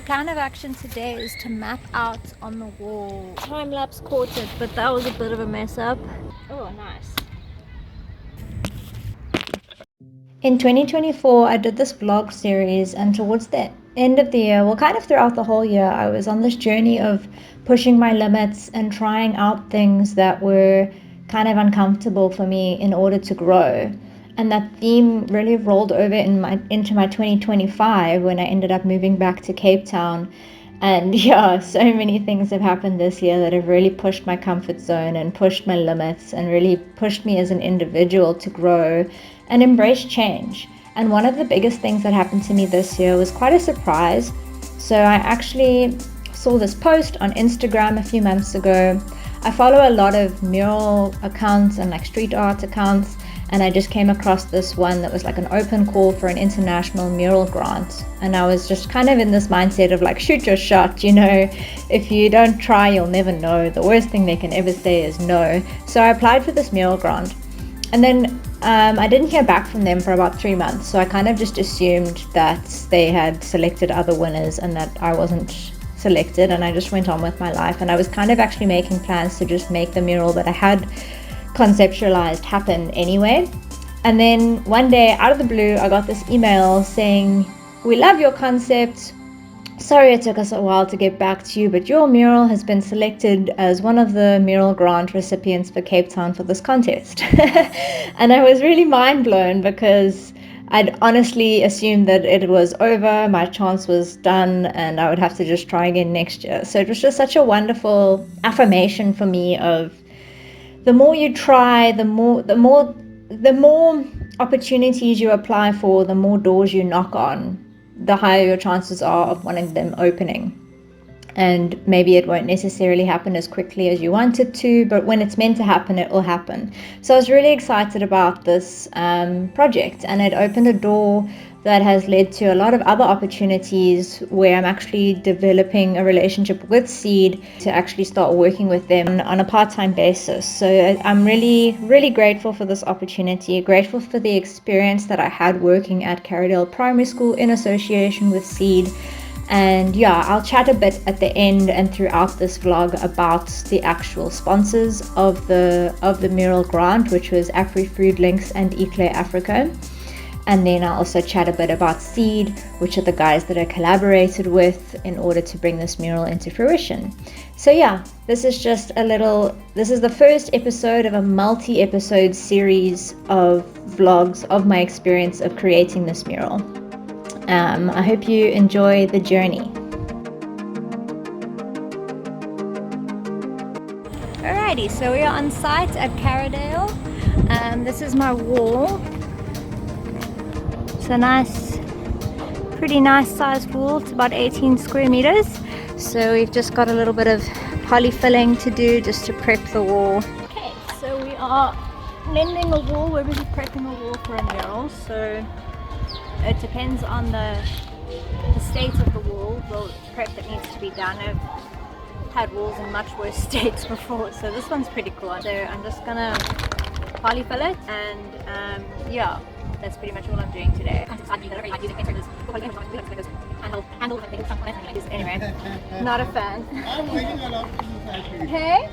plan of action today is to map out on the wall. Time-lapse caught it, but that was a bit of a mess up. Oh, nice. In 2024, I did this vlog series, and towards the end of the year, well, kind of throughout the whole year, I was on this journey of pushing my limits and trying out things that were kind of uncomfortable for me in order to grow. And that theme really rolled over into my 2025 when I ended up moving back to Cape Town. And yeah, so many things have happened this year that have really pushed my comfort zone and pushed my limits and really pushed me as an individual to grow and embrace change. And one of the biggest things that happened to me this year was quite a surprise. So I actually saw this post on Instagram a few months ago. I follow a lot of mural accounts and like street art accounts, and I just came across this one that was like an open call for an international mural grant. And I was just kind of in this mindset of like, shoot your shot, you know, if you don't try, you'll never know. The worst thing they can ever say is no. So I applied for this mural grant, and then I didn't hear back from them for about 3 months. So I kind of just assumed that they had selected other winners and that I wasn't selected, and I just went on with my life. And I was kind of actually making plans to just make the mural that I had conceptualized happen anyway. And then one day out of the blue, I got this email saying, "We love your concept. Sorry it took us a while to get back to you, but your mural has been selected as one of the mural grant recipients for Cape Town for this contest." And I was really mind blown because I'd honestly assumed that it was over, my chance was done, and I would have to just try again next year. So it was just such a wonderful affirmation for me of the more you try, the more opportunities you apply for, the more doors you knock on, the higher your chances are of one of them opening. And maybe it won't necessarily happen as quickly as you want it to, but when it's meant to happen, it will happen. So I was really excited about this project, and it opened a door that has led to a lot of other opportunities where I'm actually developing a relationship with Seed to actually start working with them on a part-time basis. So I'm really, really grateful for this opportunity, grateful for the experience that I had working at Carradale Primary School in association with Seed. And yeah, I'll chat a bit at the end and throughout this vlog about the actual sponsors of the mural grant, which was AfriFOODlinks and ICLEI Africa. And then I'll also chat a bit about Seed, which are the guys that I collaborated with in order to bring this mural into fruition. So yeah, this is the first episode of a multi-episode series of vlogs of my experience of creating this mural. I hope you enjoy the journey. Alrighty, so we are on site at Carradale. This is my wall. It's a pretty nice sized wall. It's about 18 square meters. So we've just got a little bit of polyfilling to do just to prep the wall. Okay, so we are blending a wall. We're busy prepping a wall for a mural. So it depends on the state of the wall, the prep that needs to be done. I've had walls in much worse states before, so this one's pretty cool. So I'm just gonna polyfill it, and yeah, that's pretty much all I'm doing today. Anyway, not a fan. I'm waiting a lot for you. Hey?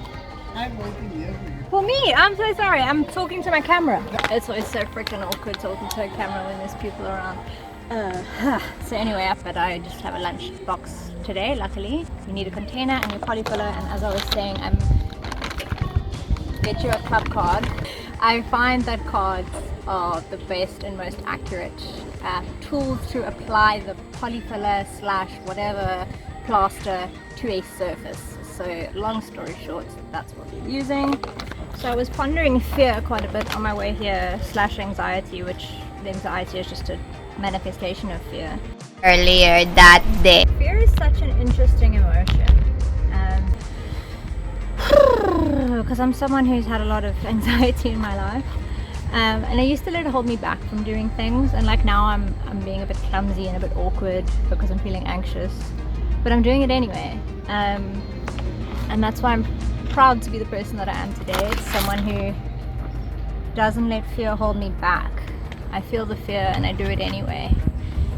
I'm waiting here for you. For me, I'm so sorry. I'm talking to my camera. It's always so freaking awkward talking to a camera when there's people around. So anyway, but I just have a lunch box today, luckily. You need a container and your polyfiller, and as I was saying, get you a club card. I find that cards are the best and most accurate tools to apply the polyfiller / whatever plaster to a surface. So long story short, that's what we're using. So I was pondering fear quite a bit on my way here / anxiety, which the anxiety is just a manifestation of fear. Earlier that day. Fear is such an interesting emotion. Because I'm someone who's had a lot of anxiety in my life. And I used to let it hold me back from doing things, and like now I'm being a bit clumsy and a bit awkward because I'm feeling anxious, but I'm doing it anyway. And that's why I'm proud to be the person that I am today. It's someone who doesn't let fear hold me back. I feel the fear and I do it anyway,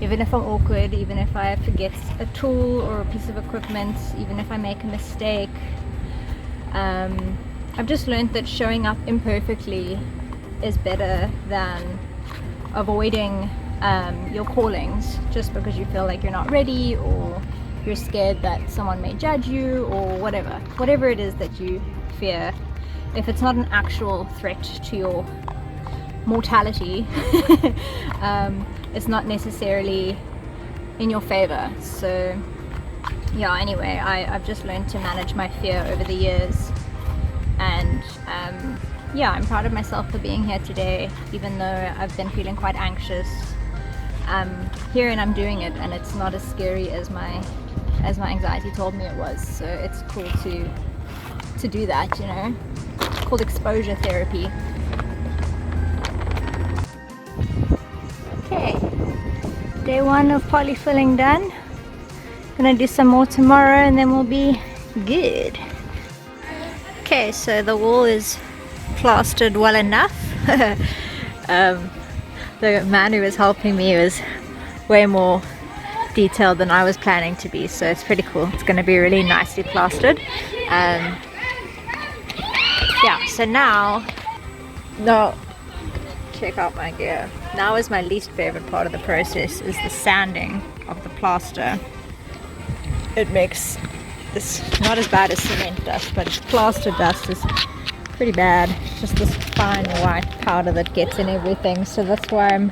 even if I'm awkward, even if I forget a tool or a piece of equipment, even if I make a mistake. I've just learned that showing up imperfectly is better than avoiding your callings just because you feel like you're not ready, or you're scared that someone may judge you, or whatever it is that you fear. If it's not an actual threat to your mortality, it's not necessarily in your favor. So yeah, anyway, I've just learned to manage my fear over the years, and yeah, I'm proud of myself for being here today, even though I've been feeling quite anxious. I'm here and I'm doing it, and it's not as scary as my anxiety told me it was. So it's cool to do that, you know. It's called exposure therapy. Okay, day 1 of polyfilling done. Gonna do some more tomorrow and then we'll be good. Okay, so the wall is plastered well enough. The man who was helping me was way more detailed than I was planning to be, so it's pretty cool. It's going to be really nicely plastered. Yeah, so now check out my gear. Now is my least favorite part of the process, is the sanding of the plaster. It makes this not as bad as cement dust, but plaster dust is pretty bad. Just this fine white powder that gets in everything, so that's why I'm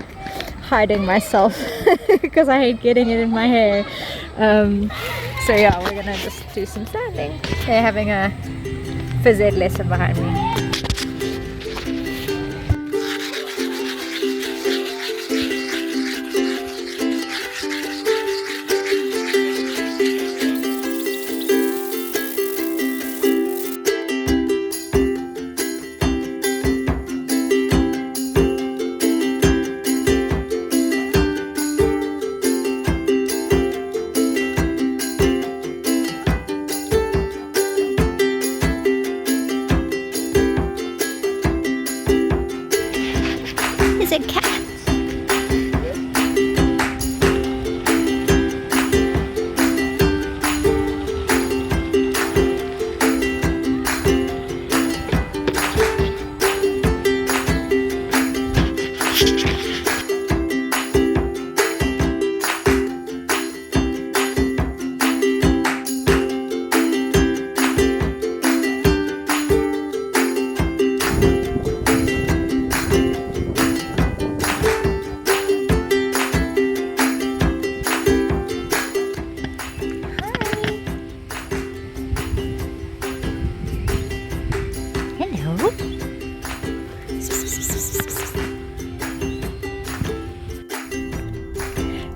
hiding myself because I hate getting it in my hair. So yeah, we're gonna just do some sanding. They're having a phys ed lesson behind me. A cat.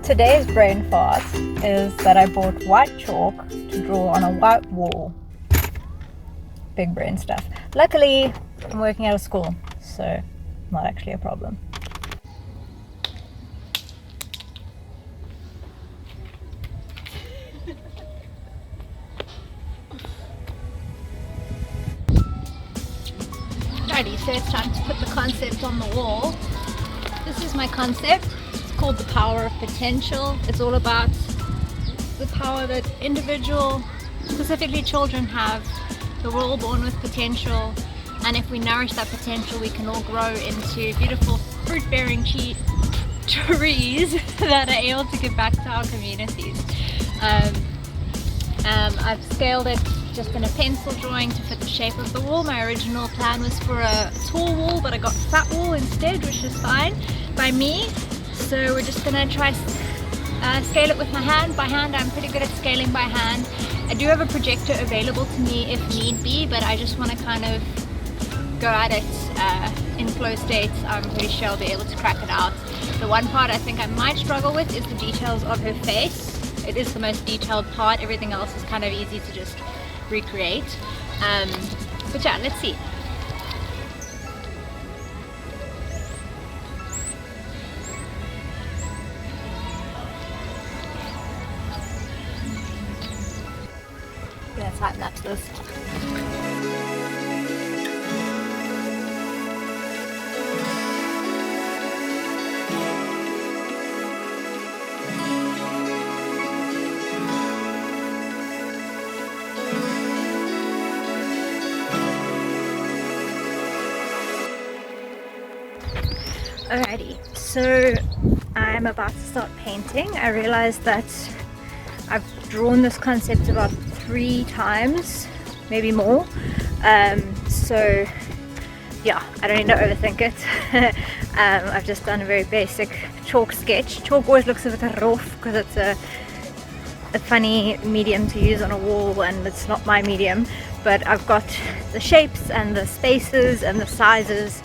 Today's brain fart is that I bought white chalk to draw on a white wall. Big brain stuff. Luckily, I'm working out of school, so not actually a problem. Alrighty, so it's time to put the concept on the wall. This is my concept. It's called the power of potential. It's all about the power that individual, specifically children, have. So we're all born with potential, and if we nourish that potential, we can all grow into beautiful fruit-bearing trees that are able to give back to our communities. I've scaled it just in a pencil drawing to fit the shape of the wall. My original plan was for a tall wall, but I got flat wall instead, which is fine by me. So we're just gonna try scale it with my hand. By hand, I'm pretty good at scaling by hand. I do have a projector available to me if need be, but I just want to kind of go at it in flow state. I'm pretty sure I'll be able to crack it out. The one part I think I might struggle with is the details of her face. It is the most detailed part. Everything else is kind of easy to just recreate. But yeah, let's see. Let's time-lapse this. Alrighty, so I'm about to start painting. I realized that I've drawn this concept about 3 times, maybe more. So yeah, I don't need to overthink it. I've just done a very basic chalk sketch. Chalk always looks a bit rough because it's a funny medium to use on a wall, and it's not my medium, but I've got the shapes and the spaces and the sizes.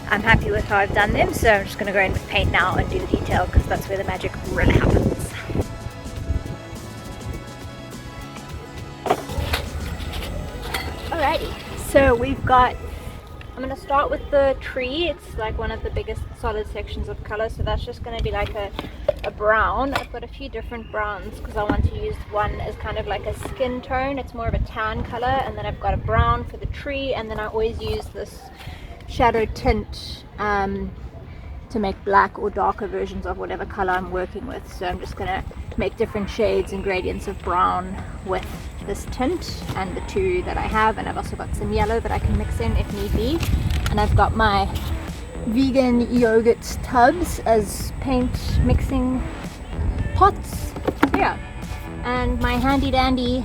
I'm happy with how I've done them, so I'm just going to go in with paint now and do the detail, because that's where the magic really happens. Alrighty, so we've got, I'm going to start with the tree. It's like one of the biggest solid sections of color, so that's just going to be like a brown. I've got a few different browns because I want to use one as kind of like a skin tone. It's more of a tan color, and then I've got a brown for the tree, and then I always use this shadow tint to make black or darker versions of whatever color I'm working with. So I'm just gonna make different shades and gradients of brown with this tint and the 2 that I have, and I've also got some yellow that I can mix in if need be, and I've got my vegan yogurt tubs as paint mixing pots. So yeah, and my handy dandy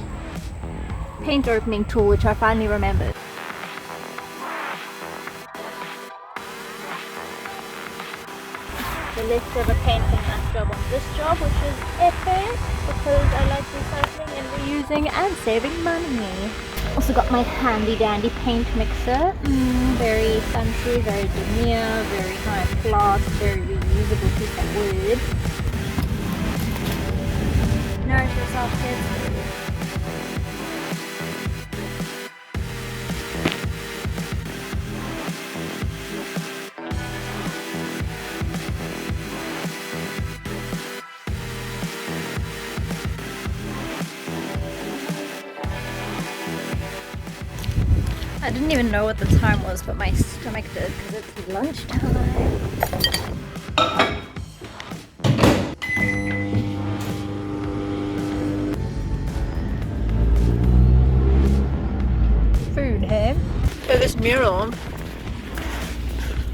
paint opening tool, which I finally remembered. The leftover paint from that job on this job, which is epic because I like recycling and reusing and saving money. Also got my handy dandy paint mixer. Very fancy, very demure, very high class, very reusable piece of wood. Nourish yourself, kids. I didn't even know what the time was, but my stomach did because it's lunchtime. Food, hey? So this mural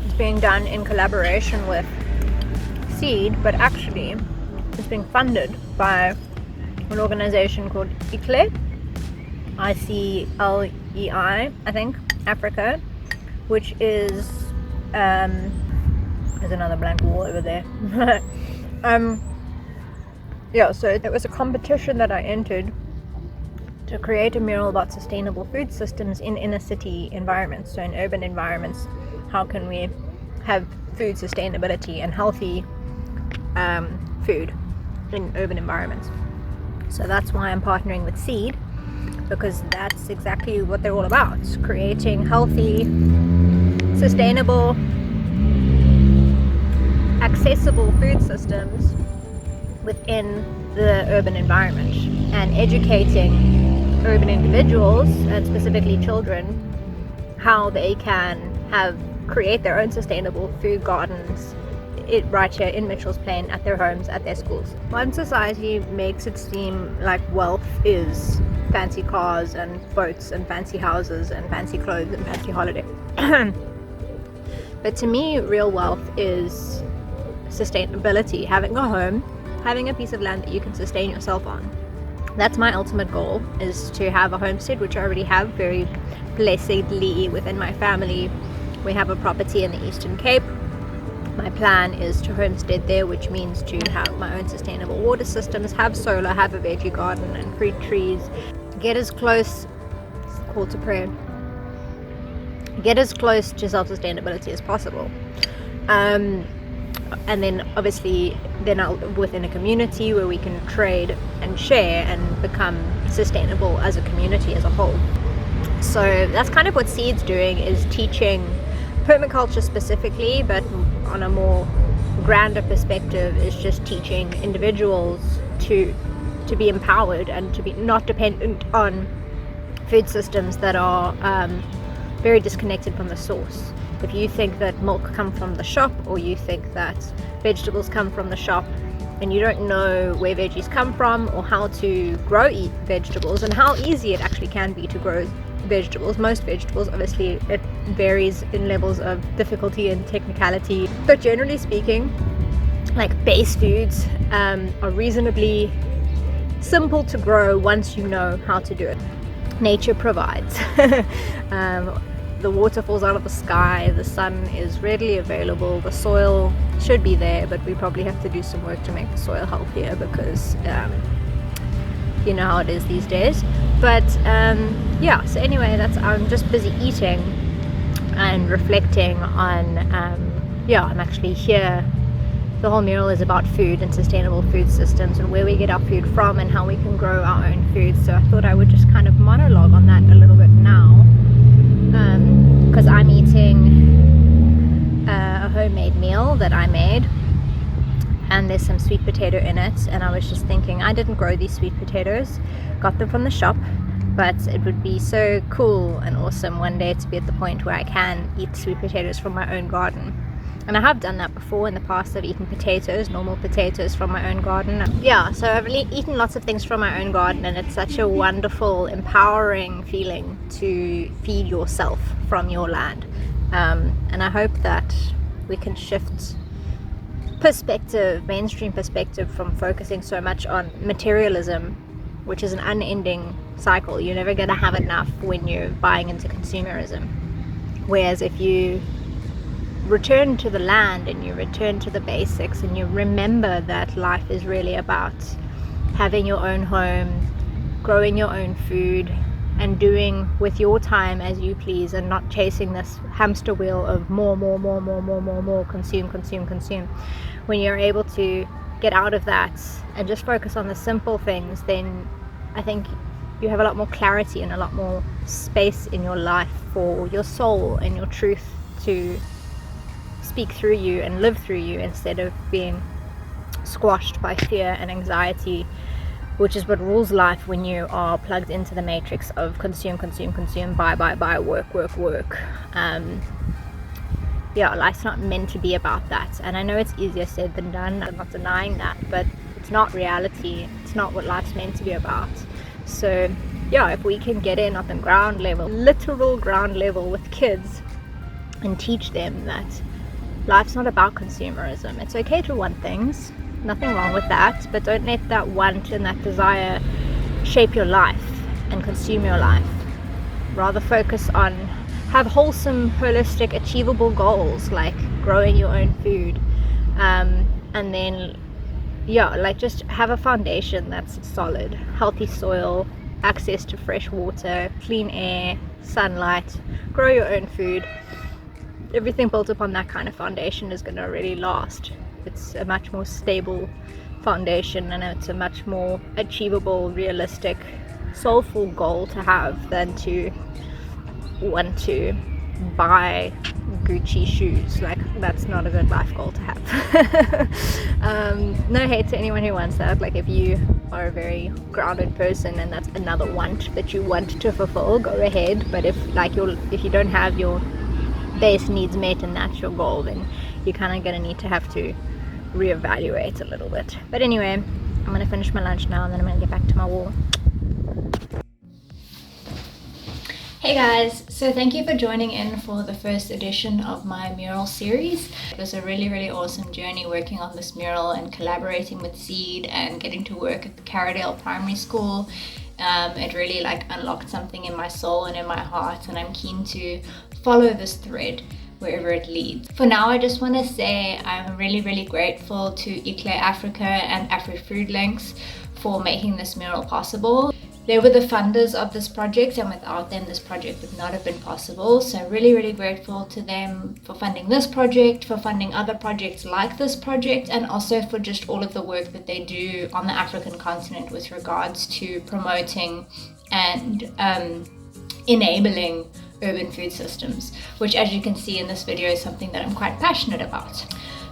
is being done in collaboration with Seed, but actually it's being funded by an organization called ICLEI, ICLEI, I think, Africa, which is there's another blank wall over there. Yeah, so it was a competition that I entered to create a mural about sustainable food systems in inner city environments. So in urban environments, how can we have food sustainability and healthy food in urban environments? So that's why I'm partnering with Seed, because that's exactly what they're all about, creating healthy, sustainable, accessible food systems within the urban environment, and educating urban individuals, and specifically children, how they can create their own sustainable food gardens right here in Mitchell's Plain, at their homes, at their schools. One society makes it seem like wealth is fancy cars and boats and fancy houses and fancy clothes and fancy holiday. But to me, real wealth is sustainability, having a home, having a piece of land that you can sustain yourself on. That's my ultimate goal, is to have a homestead, which I already have very blessedly within my family. We have a property in the Eastern Cape. My plan is to homestead there, which means to have my own sustainable water systems, have solar, have a veggie garden and fruit trees, get as close, call to prayer, get as close to self-sustainability as possible. And then obviously within a community where we can trade and share and become sustainable as a community as a whole. So that's kind of what Seed's doing, is teaching permaculture specifically, but on a more grander perspective is just teaching individuals to be empowered and to be not dependent on food systems that are very disconnected from the source. If you think that milk comes from the shop, or you think that vegetables come from the shop, and you don't know where veggies come from or how to grow vegetables and how easy it actually can be to grow vegetables, most vegetables. Obviously it varies in levels of difficulty and technicality, but generally speaking, like base foods are reasonably simple to grow once you know how to do it. Nature provides. The water falls out of the sky, the sun is readily available, the soil should be there, but we probably have to do some work to make the soil healthier, because you know how it is these days. But yeah, so anyway, I'm just busy eating and reflecting on yeah, I'm actually here. The whole mural is about food and sustainable food systems and where we get our food from and how we can grow our own food. So I thought I would just kind of monologue on that a little bit now, because I'm eating a homemade meal that I made, and there's some sweet potato in it, and I was just thinking, I didn't grow these sweet potatoes, got them from the shop, but it would be so cool and awesome one day to be at the point where I can eat sweet potatoes from my own garden. And I have done that before in the past. I've eaten potatoes, normal potatoes from my own garden. Yeah, so I've really eaten lots of things from my own garden, and it's such a wonderful, empowering feeling to feed yourself from your land. And I hope that we can shift perspective, mainstream perspective, from focusing so much on materialism, which is an unending cycle. You're never going to have enough when you're buying into consumerism. Whereas if you return to the land and you return to the basics and you remember that life is really about having your own home, growing your own food, and doing with your time as you please, and not chasing this hamster wheel of more, consume. When you're able to get out of that and just focus on the simple things, then I think you have a lot more clarity and a lot more space in your life for your soul and your truth to speak through you and live through you, instead of being squashed by fear and anxiety, which is what rules life when you are plugged into the matrix of consume, buy, work. Yeah, life's not meant to be about that, and I know it's easier said than done. I'm not denying that, but it's not reality. It's not what life's meant to be about. So yeah, if we can get in at the ground level, literal ground level, with kids and teach them that life's not about consumerism. It's okay to want things, nothing wrong with that, but don't let that want and that desire shape your life and consume your life. Rather focus on, have wholesome, holistic, achievable goals like growing your own food, and then yeah, like just have a foundation that's solid, healthy soil, access to fresh water, clean air, sunlight, grow your own food. Everything built upon that kind of foundation is going to really last. It's a much more stable foundation, and it's a much more achievable, realistic, soulful goal to have than to want to buy Gucci shoes. Like, that's not a good life goal to have. No hate to anyone who wants that. Like, if you are a very grounded person and that's another want that you want to fulfill, go ahead. But if you don't have your base needs met and that's your goal, then you're kind of gonna need to have to reevaluate a little bit. But anyway, I'm gonna finish my lunch now, and then I'm gonna get back to my wall. Hey guys, so thank you for joining in for the first edition of my mural series. It was a really awesome journey working on this mural and collaborating with Seed and getting to work at the Carradale Primary School. It really unlocked something in my soul and in my heart, and I'm keen to follow this thread wherever it leads. For now, I just want to say I'm really grateful to ICLEI Africa and AfriFOODlinks for making this mural possible. They were the funders of this project, and without them this project would not have been possible. So really grateful to them for funding this project, for funding other projects like this project, and also for just all of the work that they do on the African continent with regards to promoting and enabling urban food systems, which, as you can see in this video, is something that I'm quite passionate about.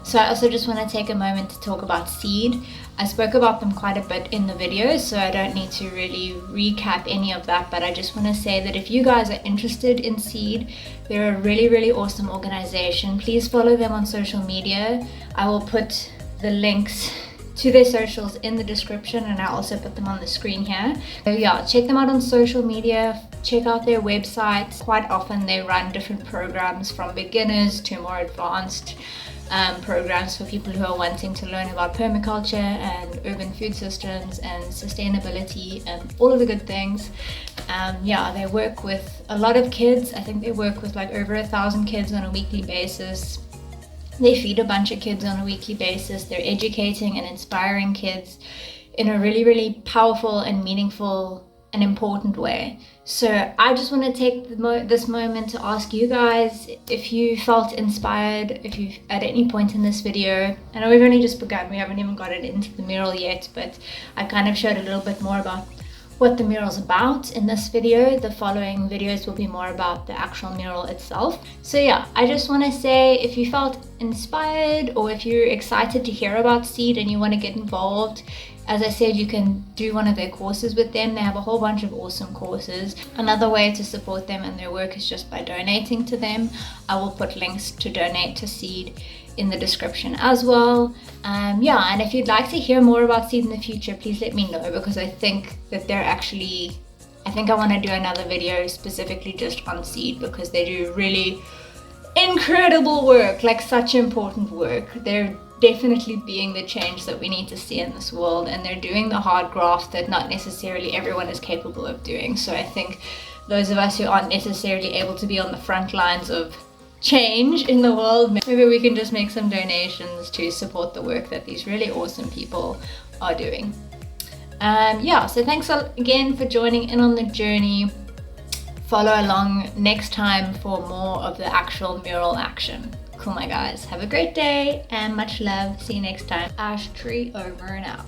So I also just want to take a moment to talk about Seed. I spoke about them quite a bit in the video, so I don't need to really recap any of that, but I just want to say that if you guys are interested in Seed, they're a really awesome organization. Please follow them on social media. I will put the links to their socials in the description, and I also put them on the screen here. So yeah, check them out on social media, check out their websites. Quite often they run different programs from beginners to more advanced programs for people who are wanting to learn about permaculture and urban food systems and sustainability and all of the good things. Yeah, they work with a lot of kids. I think they work with like over 1,000 kids on a weekly basis. They feed a bunch of kids on a weekly basis. They're educating and inspiring kids in a really, really powerful and meaningful and important way. So I just want to take this moment to ask you guys if you felt inspired, if you at any point in this video. I know we've only just begun, we haven't even got it into the mural yet, but I kind of showed a little bit more about what the mural's about in this video. The following videos will be more about the actual mural itself. So yeah, I just want to say if you felt inspired or if you're excited to hear about Seed and you want to get involved, as I said, you can do one of their courses with them. They have a whole bunch of awesome courses. Another way to support them and their work is just by donating to them. I will put links to donate to Seed in the description as well. Yeah, and if you'd like to hear more about Seed in the future, please let me know, because I think that I want to do another video specifically just on Seed, because they do really incredible work, like such important work. They're definitely being the change that we need to see in this world, and they're doing the hard graft that not necessarily everyone is capable of doing. So I think those of us who aren't necessarily able to be on the front lines of change in the world, maybe we can just make some donations to support the work that these really awesome people are doing. Yeah, so thanks again for joining in on the journey. Follow along next time for more of the actual mural action. Cool, my guys. Have a great day and much love. See you next time. Ashtree over and out.